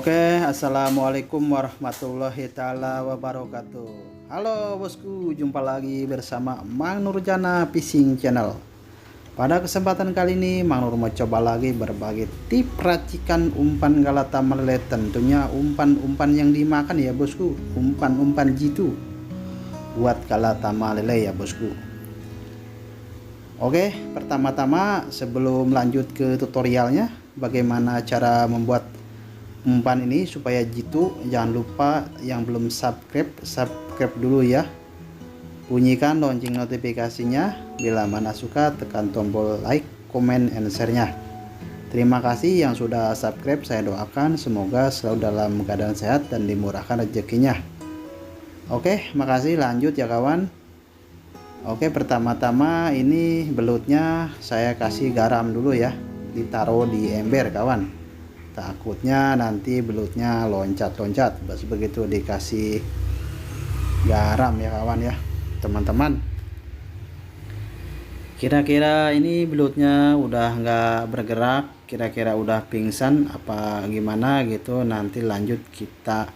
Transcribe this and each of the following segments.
Oke, assalamualaikum warahmatullahi taala wabarakatuh. Halo bosku, jumpa lagi bersama Mang Nurjana Fishing Channel. Pada kesempatan kali ini Mang Nur mau coba lagi berbagi tip racikan umpan galata meleleh. Tentunya umpan-umpan yang dimakan ya bosku, umpan-umpan jitu buat galata meleleh ya bosku. Oke, pertama-tama sebelum lanjut ke tutorialnya, bagaimana cara membuat umpan ini supaya jitu, jangan lupa yang belum subscribe dulu ya, bunyikan lonceng notifikasinya. Bila mana suka tekan tombol like, comment, and share nya. Terima kasih yang sudah subscribe. Saya doakan semoga selalu dalam keadaan sehat dan dimurahkan rezekinya. Oke, makasih. Lanjut ya kawan. Oke, pertama-tama ini belutnya saya kasih garam dulu ya, ditaruh di ember kawan, takutnya nanti belutnya loncat-loncat. Begitu dikasih garam ya kawan ya teman-teman. Kira-kira ini belutnya udah nggak bergerak, kira-kira udah pingsan apa gimana gitu, nanti lanjut kita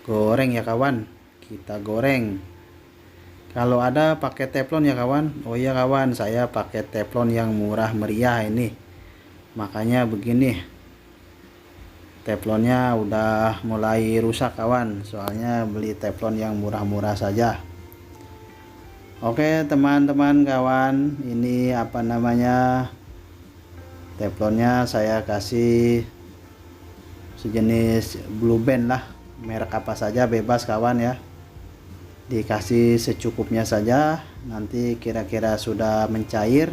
goreng ya kawan. Kita goreng kalau ada pakai teflon ya kawan. Oh iya kawan, saya pakai teflon yang murah meriah ini, makanya begini. Teflonnya udah mulai rusak kawan, soalnya beli teflon yang murah-murah saja. Oke teman-teman kawan, ini apa namanya, teflonnya saya kasih sejenis Blue Band lah, merek apa saja bebas kawan ya, dikasih secukupnya saja. Nanti kira-kira sudah mencair,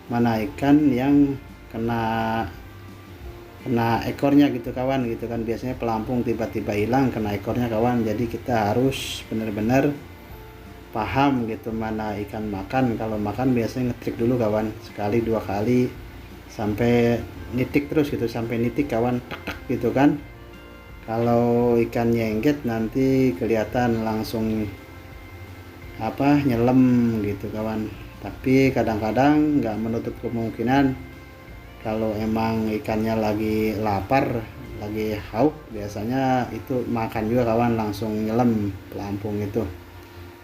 mana ikan yang kena ekornya gitu kawan, gitu kan biasanya pelampung tiba-tiba hilang kena ekornya kawan. Jadi kita harus benar-benar paham gitu mana ikan makan. Kalau makan biasanya ngetrik dulu kawan, sekali dua kali sampai nitik terus gitu, sampai nitik kawan, tek gitu kan. Kalau ikan nyengget nanti kelihatan langsung apa, nyelam gitu kawan. Tapi kadang-kadang nggak menutup kemungkinan kalau emang ikannya lagi lapar, lagi hauk, biasanya itu makan juga kawan, langsung nyelam pelampung itu,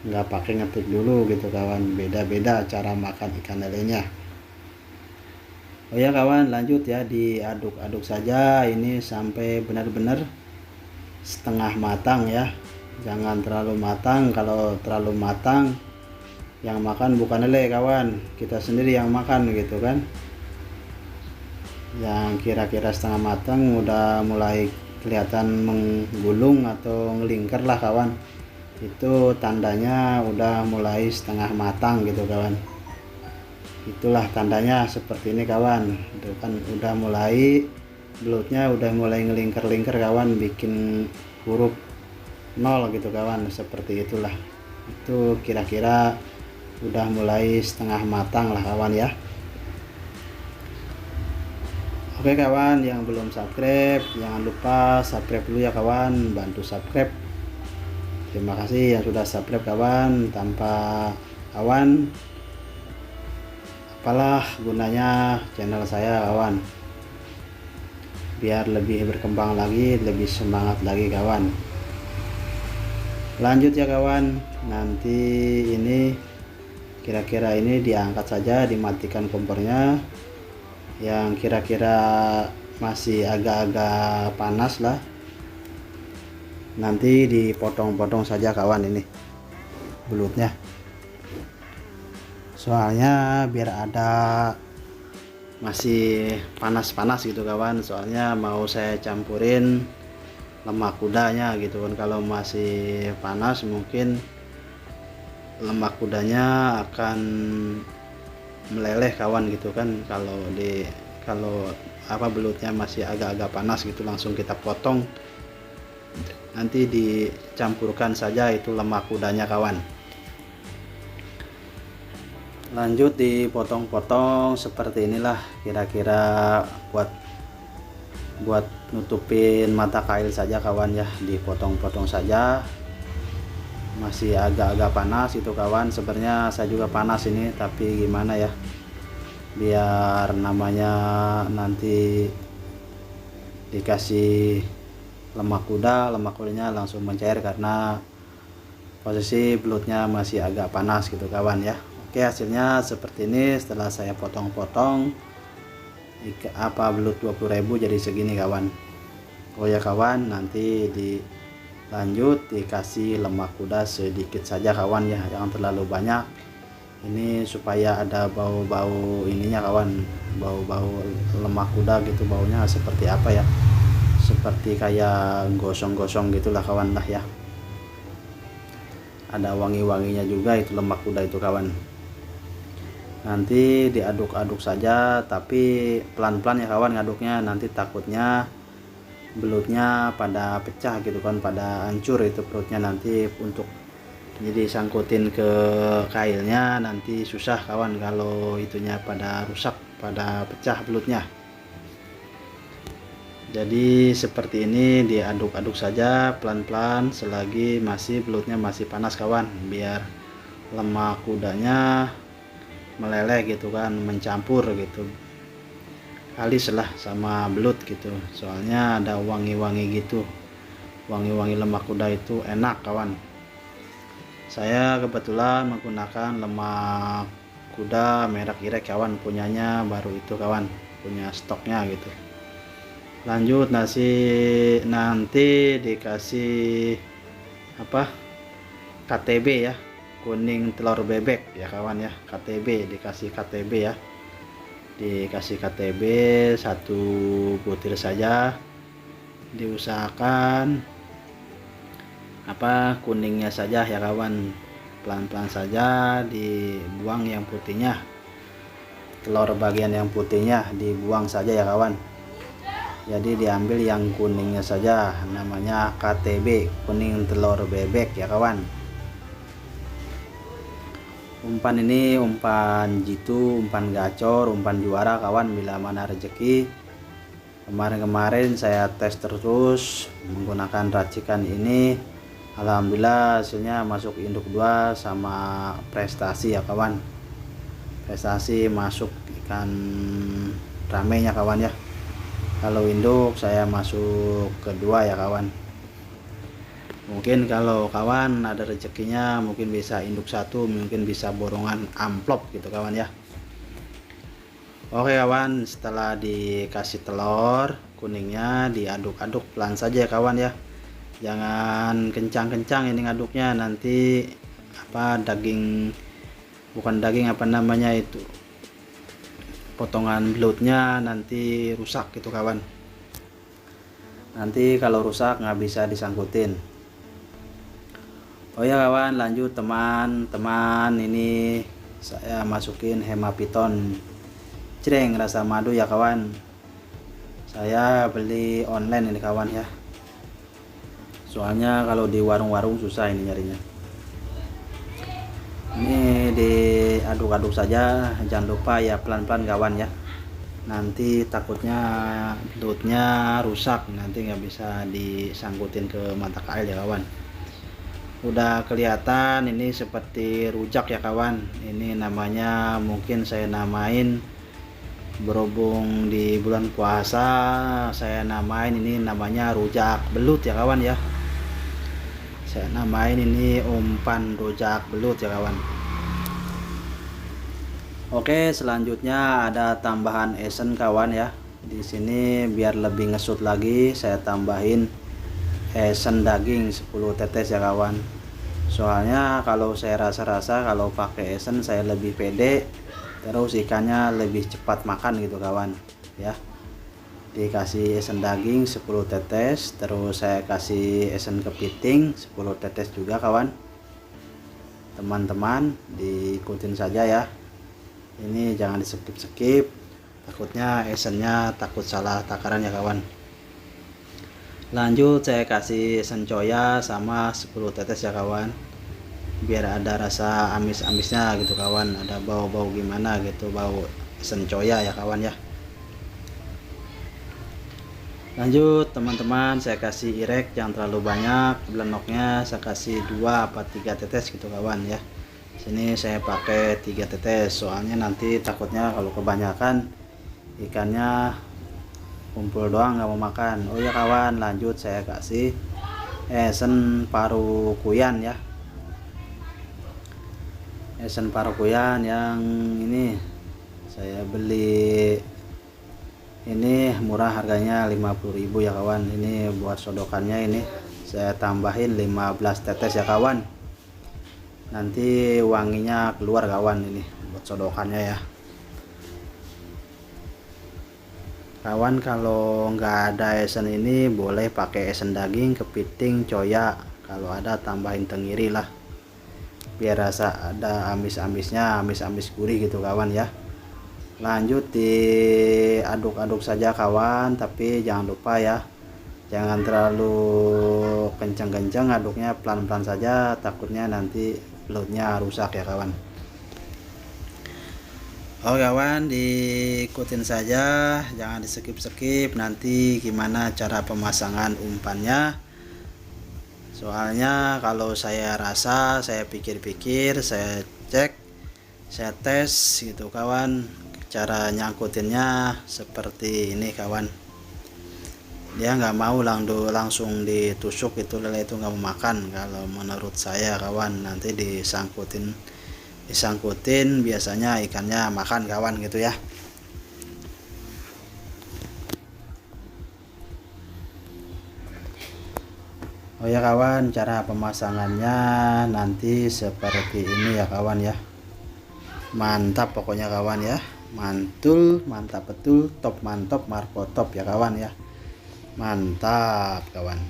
nggak pakai ngetik dulu gitu kawan. Beda-beda cara makan ikan lelenya. Oh ya kawan, lanjut ya, diaduk-aduk saja ini sampai benar-benar setengah matang ya, jangan terlalu matang. Kalau terlalu matang yang makan bukan lele kawan, kita sendiri yang makan gitu kan. Yang kira-kira setengah matang udah mulai kelihatan menggulung atau ngelingkar lah kawan, itu tandanya udah mulai setengah matang gitu kawan. Itulah tandanya seperti ini kawan, itu kan udah mulai belutnya udah mulai ngelingkar-lingkar kawan, bikin huruf 0 gitu kawan, seperti itulah. Itu kira-kira udah mulai setengah matang lah kawan ya. Oke kawan, yang belum subscribe jangan lupa subscribe dulu ya kawan, bantu subscribe. Terima kasih yang sudah subscribe kawan, tanpa kawan apalah gunanya channel saya kawan, biar lebih berkembang lagi, lebih semangat lagi kawan. Lanjut ya kawan, nanti ini kira-kira ini diangkat saja, dimatikan kompornya. Yang kira-kira masih agak-agak panas lah, nanti dipotong-potong saja kawan ini belutnya, soalnya biar ada masih panas-panas gitu kawan. Soalnya mau saya campurin lemak kudanya gitu kan, kalau masih panas mungkin lemak kudanya akan meleleh kawan gitu kan. Kalau belutnya masih agak-agak panas gitu, langsung kita potong, nanti dicampurkan saja itu lemak kudanya kawan. Lanjut dipotong-potong seperti inilah, kira-kira buat nutupin mata kail saja kawan ya, dipotong-potong saja. Masih agak-agak panas itu kawan, sebenarnya saya juga panas ini, tapi gimana ya, biar namanya nanti dikasih lemak kudanya langsung mencair karena posisi belutnya masih agak panas gitu kawan ya. Oke, hasilnya seperti ini setelah saya potong-potong belut 20.000 jadi segini kawan. Oh ya kawan, nanti dilanjut dikasih lemak kuda sedikit saja kawan ya, jangan terlalu banyak. Ini supaya ada bau-bau ininya kawan, bau-bau lemak kuda gitu, baunya seperti apa ya, seperti kayak gosong-gosong gitulah kawan lah ya, ada wangi-wanginya juga itu lemak kuda itu kawan. Nanti diaduk-aduk saja tapi pelan-pelan ya kawan ngaduknya, nanti takutnya belutnya pada pecah gitu kan, pada hancur itu perutnya nanti untuk jadi sangkutin ke kailnya nanti susah kawan kalau itunya pada rusak, pada pecah belutnya. Jadi seperti ini diaduk-aduk saja pelan-pelan selagi belutnya masih panas kawan, biar lemak kudanya meleleh gitu kan, mencampur gitu, halis lah sama belut gitu, soalnya ada wangi-wangi gitu, wangi-wangi lemak kuda itu enak kawan. Saya kebetulan menggunakan lemak kuda merek Irek kawan, punyanya baru itu kawan, punya stoknya gitu. Lanjut nanti dikasih KTB ya, kuning telur bebek ya kawan ya, KTB dikasih KTB ya, dikasih KTB 1 butir saja, diusahakan kuningnya saja ya kawan, pelan-pelan saja dibuang yang putihnya, telur bagian yang putihnya dibuang saja ya kawan, jadi diambil yang kuningnya saja, namanya KTB kuning telur bebek ya kawan. Umpan ini umpan jitu, umpan gacor, umpan juara kawan, bila mana rezeki. Kemarin saya tes terus menggunakan racikan ini, alhamdulillah hasilnya masuk induk 2 sama prestasi ya kawan, prestasi masuk ikan ramenya kawan ya. Kalau induk saya masuk kedua ya kawan. Mungkin kalau kawan ada rezekinya mungkin bisa induk 1, mungkin bisa borongan amplop gitu kawan ya. Oke kawan, setelah dikasih telur kuningnya diaduk-aduk pelan saja ya kawan ya, jangan kencang-kencang ini ngaduknya, nanti potongan belutnya nanti rusak gitu kawan, nanti kalau rusak nggak bisa disangkutin. Oh ya kawan, lanjut teman-teman, ini saya masukin hemapiton jreng rasa madu ya kawan, saya beli online ini kawan ya, soalnya kalau di warung-warung susah ini nyarinya. Ini diaduk-aduk saja, jangan lupa ya pelan-pelan kawan ya, nanti takutnya belutnya rusak, nanti nggak bisa disangkutin ke mata kail ya kawan. Udah kelihatan ini seperti rujak ya kawan, ini namanya mungkin saya namain, berhubung di bulan puasa saya namain ini namanya rujak belut ya kawan ya, saya namain ini umpan rujak belut ya kawan. Oke, selanjutnya ada tambahan esen kawan ya, di sini biar lebih ngesut lagi saya tambahin esen daging 10 tetes ya kawan, soalnya kalau saya rasa kalau pakai esen saya lebih pede, terus ikannya lebih cepat makan gitu kawan ya. Dikasih esen daging 10 tetes, terus saya kasih esen kepiting 10 tetes juga kawan. Teman-teman diikutin saja ya, ini jangan di skip, takutnya esennya takut salah takaran ya kawan. Lanjut saya kasih esen coya sama 10 tetes ya kawan, biar ada rasa amis-amisnya gitu kawan, ada bau-bau gimana gitu, bau esen coya ya kawan ya. Lanjut teman-teman, saya kasih irek jangan terlalu banyak, belenoknya saya kasih 2-3 tetes gitu kawan ya. Sini saya pakai 3 tetes, soalnya nanti takutnya kalau kebanyakan ikannya kumpul doang nggak mau makan. Oh ya kawan, lanjut saya kasih esen paru kuyan ya, esen paru kuyan yang ini saya beli ini murah, harganya 50.000 ya kawan. Ini buat sodokannya, ini saya tambahin 15 tetes ya kawan, nanti wanginya keluar kawan. Ini buat sodokannya ya kawan. Kalau nggak ada esen ini boleh pakai esen daging, kepiting, coya. Kalau ada tambahin tenggiri lah, biar rasa ada amis-amisnya, amis-amis gurih gitu kawan ya. Lanjut diaduk-aduk saja kawan, tapi jangan lupa ya, jangan terlalu kencang-kencang aduknya, pelan-pelan saja, takutnya nanti belutnya rusak ya kawan. Oh kawan, diikutin saja, jangan di skip-skip. Nanti gimana cara pemasangan umpannya, soalnya kalau saya rasa, saya pikir-pikir, saya cek, saya tes gitu kawan, cara nyangkutinnya seperti ini kawan. Dia nggak mau langsung ditusuk, itu lele itu nggak mau makan kalau menurut saya kawan. Nanti disangkutin biasanya ikannya makan kawan gitu ya. Oh ya kawan, cara pemasangannya nanti seperti ini ya kawan ya. Mantap pokoknya kawan ya, mantul, mantap betul, top mantap, marco top ya kawan ya. Mantap kawan.